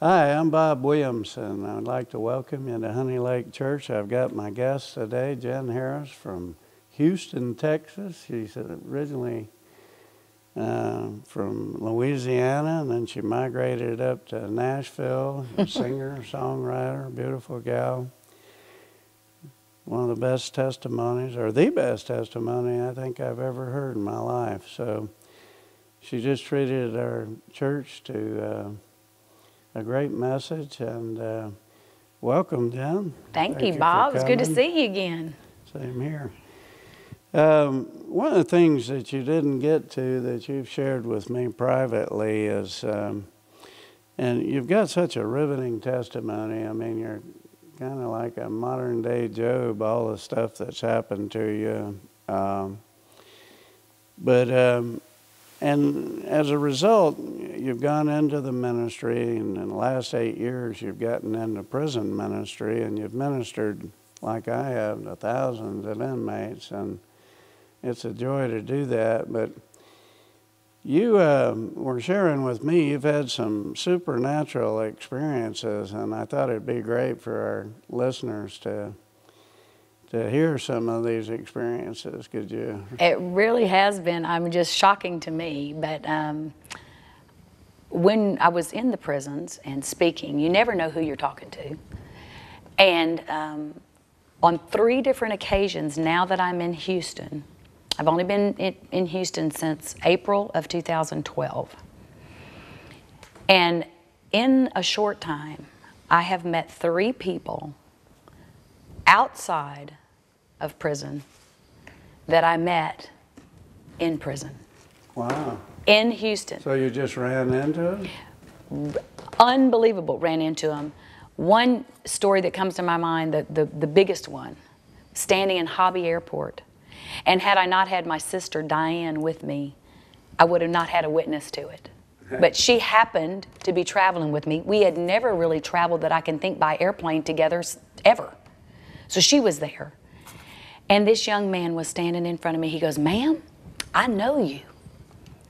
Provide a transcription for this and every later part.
Hi, I'm Bob Williamson. I'd like to welcome you to Honey Lake Church. I've got my guest today, Jenn Harris from Houston, Texas. She's originally from Louisiana, and then she migrated up to Nashville. Singer, songwriter, beautiful gal. One of the best testimonies, or the best testimony I think I've ever heard in my life. So she just treated our church to a great message, and welcome, Jenn. Thank you, Bob. It's good to see you again. Same here. One of the things that you didn't get to that you've shared with me privately is, and you've got such a riveting testimony. I mean, you're kind of like a modern day Job, all the stuff that's happened to you. And as a result, you've gone into the ministry, and in the last 8 years, you've gotten into prison ministry, and you've ministered, like I have, to thousands of inmates, and it's a joy to do that. But you were sharing with me, you've had some supernatural experiences, and I thought it'd be great for our listeners to hear some of these experiences. Could you? It really has been, just shocking to me. But when I was in the prisons and speaking, you never know who you're talking to. And on 3 different occasions, now that I'm in Houston, I've only been in Houston since April of 2012. And in a short time, I have met 3 people outside of prison that I met in prison. Wow. In Houston. So you just ran into them? Unbelievable, ran into them. One story that comes to my mind, the biggest one, standing in Hobby Airport. And had I not had my sister Diane with me, I would have not had a witness to it. But she happened to be traveling with me. We had never really traveled that I can think by airplane together ever. So she was there. And this young man was standing in front of me. He goes, "Ma'am, I know you."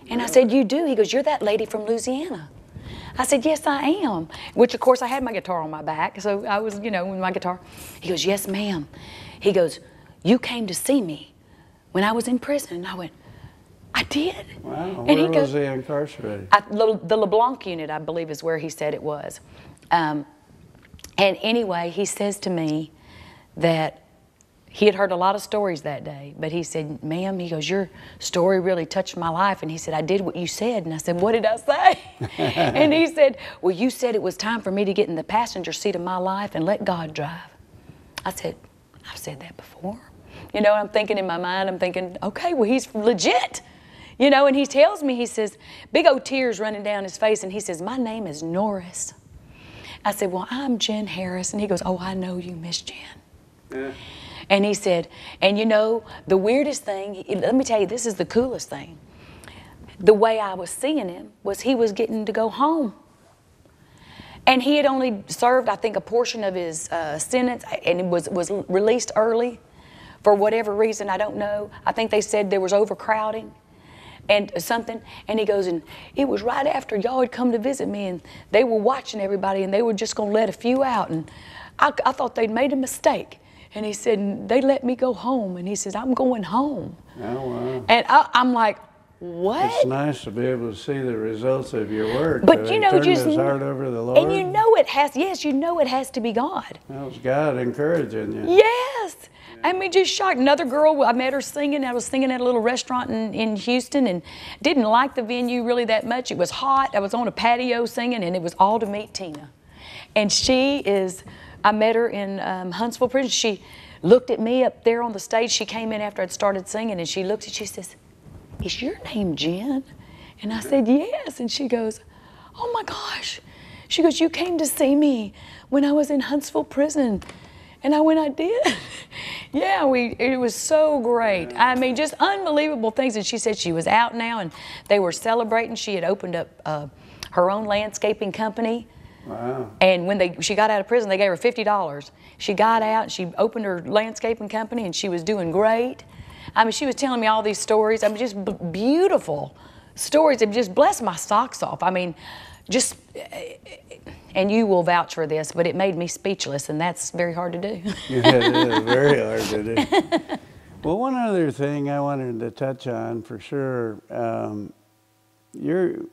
And I said, "You do?" He goes, "You're that lady from Louisiana." I said, "Yes, I am." Which, of course, I had my guitar on my back. So I was, with my guitar. He goes, "Yes, ma'am." He goes, "You came to see me when I was in prison." And I went, "I did." Wow. And Where was he incarcerated? The LeBlanc unit, I believe, is where he said it was. And anyway, he says to me that he had heard a lot of stories that day, but he said, "Ma'am," he goes, "your story really touched my life." And he said, "I did what you said." And I said, "What did I say?" And he said, "Well, you said it was time for me to get in the passenger seat of my life and let God drive." I said, "I've said that before." I'm thinking in my mind, I'm thinking, okay, well, he's legit. And he tells me, he says, big old tears running down his face, and he says, "My name is Norris." I said, "Well, I'm Jenn Harris." And he goes, "Oh, I know you, Miss Jenn." Yeah. And he said, and the weirdest thing, let me tell you, this is the coolest thing. The way I was seeing him was he was getting to go home. And he had only served, I think, a portion of his sentence, and was released early for whatever reason, I don't know. I think they said there was overcrowding and something. And he goes, and it was right after y'all had come to visit me, and they were watching everybody, and they were just going to let a few out. And I thought they'd made a mistake. And he said, they let me go home. And he says, "I'm going home." Oh, wow. And I'm like, what? It's nice to be able to see the results of your work. But Turn his heart over to the Lord. And it has to be God. That was God encouraging you. Yes. I mean, just shocked. Another girl, I met her singing. I was singing at a little restaurant in Houston, and didn't like the venue really that much. It was hot. I was on a patio singing, and it was all to meet Tina. And I met her in Huntsville prison. She looked at me up there on the stage. She came in after I'd started singing, and she looked she says, "Is your name Jenn?" And I said, "Yes." And she goes, "Oh my gosh." She goes, "You came to see me when I was in Huntsville prison." And I went, "I did." Yeah, it was so great. I mean, just unbelievable things. And she said she was out now, and they were celebrating. She had opened up her own landscaping company. Wow. And when she got out of prison, they gave her $50. She got out, and she opened her landscaping company, and she was doing great. I mean, she was telling me all these stories. I mean, just beautiful stories. It just blessed my socks off. I mean, just, and you will vouch for this, but it made me speechless, and that's very hard to do. Yeah, it is very hard to do. Well, one other thing I wanted to touch on for sure, you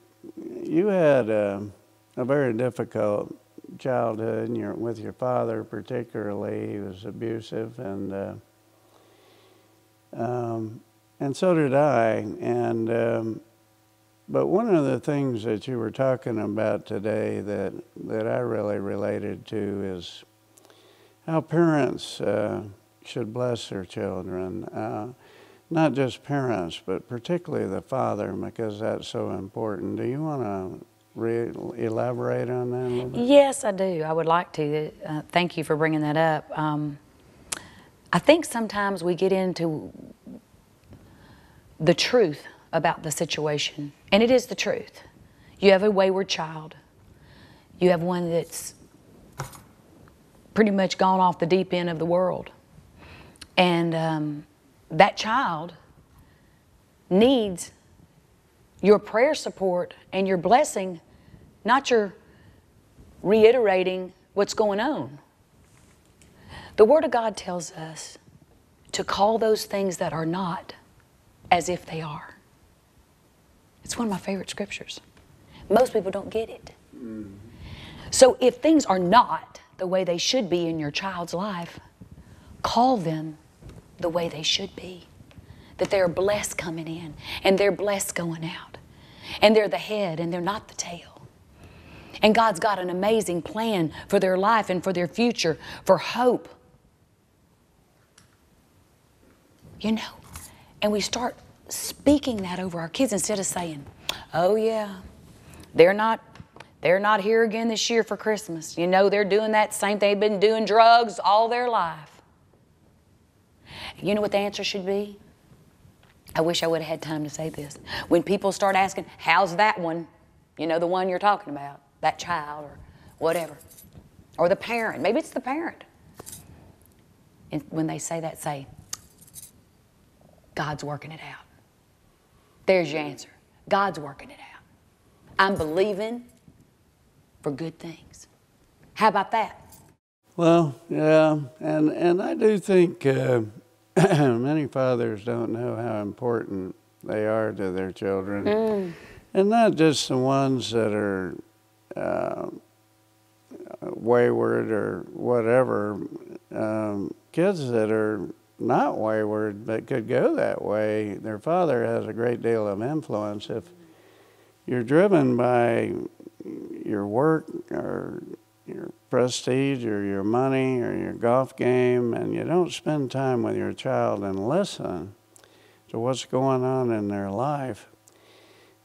had a very difficult childhood with your father particularly. He was abusive, and so did I. But one of the things that you were talking about today that I really related to is how parents should bless their children. Not just parents, but particularly the father, because that's so important. Do you want to elaborate on that a little bit? Yes, I do. I would like to. Thank you for bringing that up. I think sometimes we get into the truth about the situation, and it is the truth. You have a wayward child. You have one that's pretty much gone off the deep end of the world. And that child needs your prayer support and your blessing, not your reiterating what's going on. The Word of God tells us to call those things that are not as if they are. It's one of my favorite scriptures. Most people don't get it. So if things are not the way they should be in your child's life, call them the way they should be. That they're blessed coming in and they're blessed going out. And they're the head and they're not the tail. And God's got an amazing plan for their life and for their future, for hope. You know, and we start speaking that over our kids instead of saying, oh yeah, they're not here again this year for Christmas. You know, they're doing that same thing. They've been doing drugs all their life. You know what the answer should be? I wish I would have had time to say this. When people start asking, how's that one? You know, the one you're talking about, that child or whatever. Or the parent. Maybe it's the parent. And when they say that, say, God's working it out. There's your answer. God's working it out. I'm believing for good things. How about that? Well, yeah, and I do think many fathers don't know how important they are to their children. And not just the ones that are wayward or whatever. Kids that are not wayward but could go that way, their father has a great deal of influence. If you're driven by your work or your prestige or your money or your golf game, and you don't spend time with your child and listen to what's going on in their life,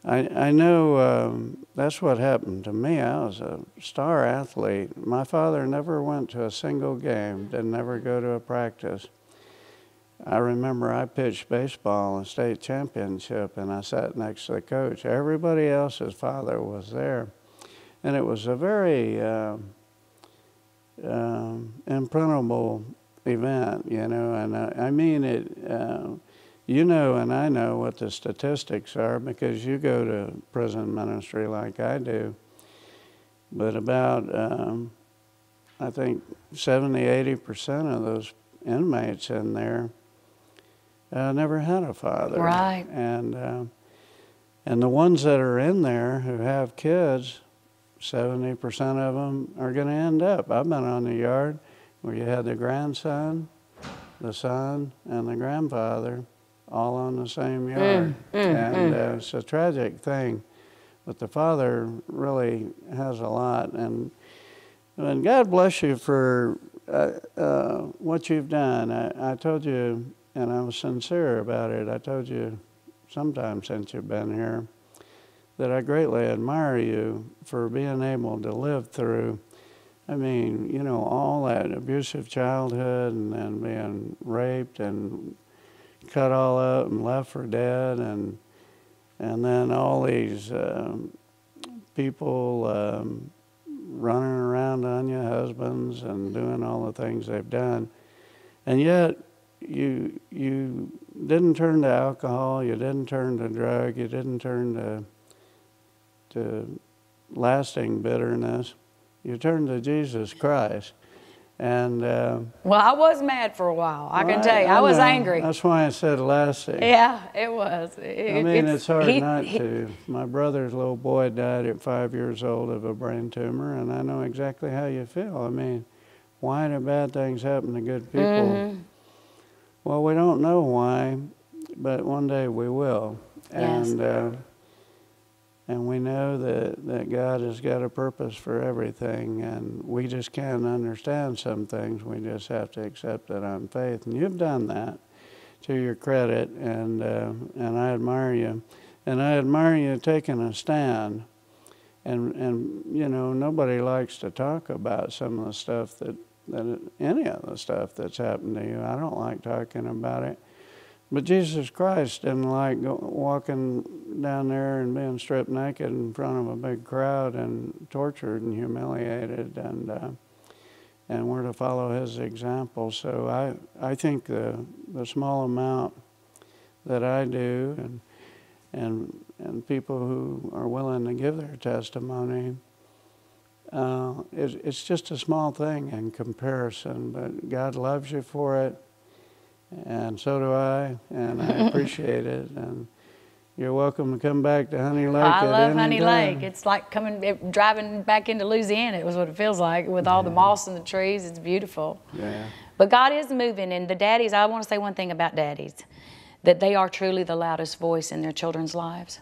I know that's what happened to me. I was a star athlete. My father never went to a single game, didn't ever go to a practice. I remember I pitched baseball in a state championship, and I sat next to the coach. Everybody else's father was there. And it was a very imprintable event, you know. And I mean it, you know, and I know what the statistics are because you go to prison ministry like I do. But about, I think, 70–80% of those inmates in there never had a father. Right. And the ones that are in there who have kids, 70% of them are going to end up. I've been on the yard where you had the grandson, the son, and the grandfather all on the same yard. It's a tragic thing. But the father really has a lot. And God bless you for what you've done. I told you, and I was sincere about it, I told you sometime since you've been here, that I greatly admire you for being able to live through, I mean, you know, all that abusive childhood and then being raped and cut all up and left for dead, and then all these people running around on you, husbands, and doing all the things they've done. And yet, you didn't turn to alcohol, you didn't turn to drug, you didn't turn to lasting bitterness, you turn to Jesus Christ. And Well, I was mad for a while. I can tell you, I was know. angry. That's why I said lasting. Yeah, it was. I mean, it's hard not to. My brother's little boy died at 5 years old of a brain tumor, and I know exactly how you feel. I mean, why do bad things happen to good people? Mm-hmm. Well, we don't know why, but one day we will. Yes. And we know that God has got a purpose for everything, and we just can't understand some things. We just have to accept it on faith. And you've done that, to your credit, and I admire you. And I admire you taking a stand. And you know, nobody likes to talk about some of the stuff any of the stuff that's happened to you. I don't like talking about it. But Jesus Christ didn't like walking down there and being stripped naked in front of a big crowd and tortured and humiliated, and we're to follow his example. So I think the small amount that I do, and people who are willing to give their testimony, it's just a small thing in comparison, but God loves you for it. And so do I, and I appreciate it. And you're welcome to come back to Honey Lake. I love any Honey time. Lake. It's like driving back into Louisiana. It was what it feels like with all the moss and the trees. It's beautiful. Yeah. But God is moving, and the daddies, I want to say one thing about daddies, that they are truly the loudest voice in their children's lives.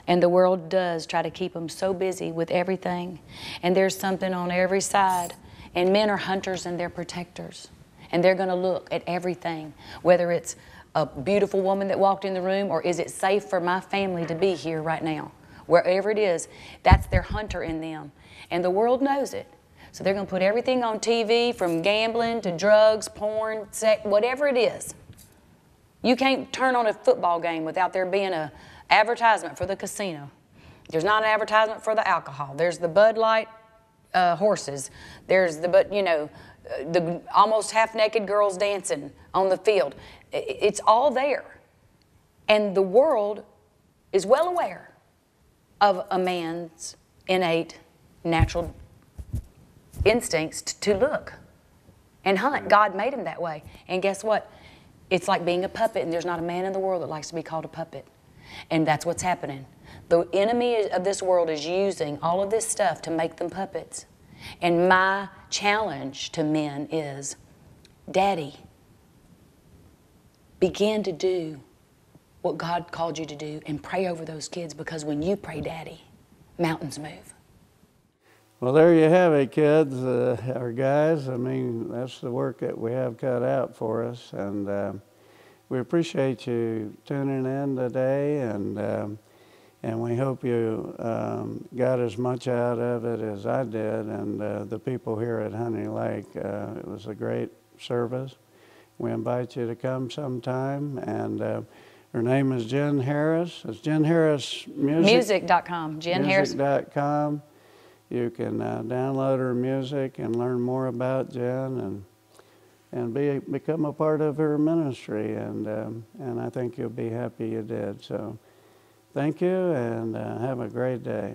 And the world does try to keep them so busy with everything. And there's something on every side. And men are hunters and they're protectors. And they're going to look at everything, whether it's a beautiful woman that walked in the room, or is it safe for my family to be here right now? Wherever it is, that's their hunter in them. And the world knows it. So they're going to put everything on TV, from gambling to drugs, porn, sex, whatever it is. You can't turn on a football game without there being an advertisement for the casino. There's not an advertisement for the alcohol. There's the Bud Light horses. There's the almost half-naked girls dancing on the field. It's all there. And the world is well aware of a man's innate natural instincts to look and hunt. God made him that way. And guess what? It's like being a puppet, and there's not a man in the world that likes to be called a puppet. And that's what's happening. The enemy of this world is using all of this stuff to make them puppets. And my challenge to men is, Daddy, begin to do what God called you to do and pray over those kids, because when you pray, Daddy, mountains move. Well, there you have it, kids, or guys. I mean, that's the work that we have cut out for us. And we appreciate you tuning in today, and we hope you got as much out of it as I did, and the people here at Honey Lake. It was a great service. We invite you to come sometime. And her name is Jenn Harris. It's Jenn Harris Music. Music.com. Jenn Harris. Music.com. You can download her music and learn more about Jenn, and become a part of her ministry. And I think you'll be happy you did. So thank you, and have a great day.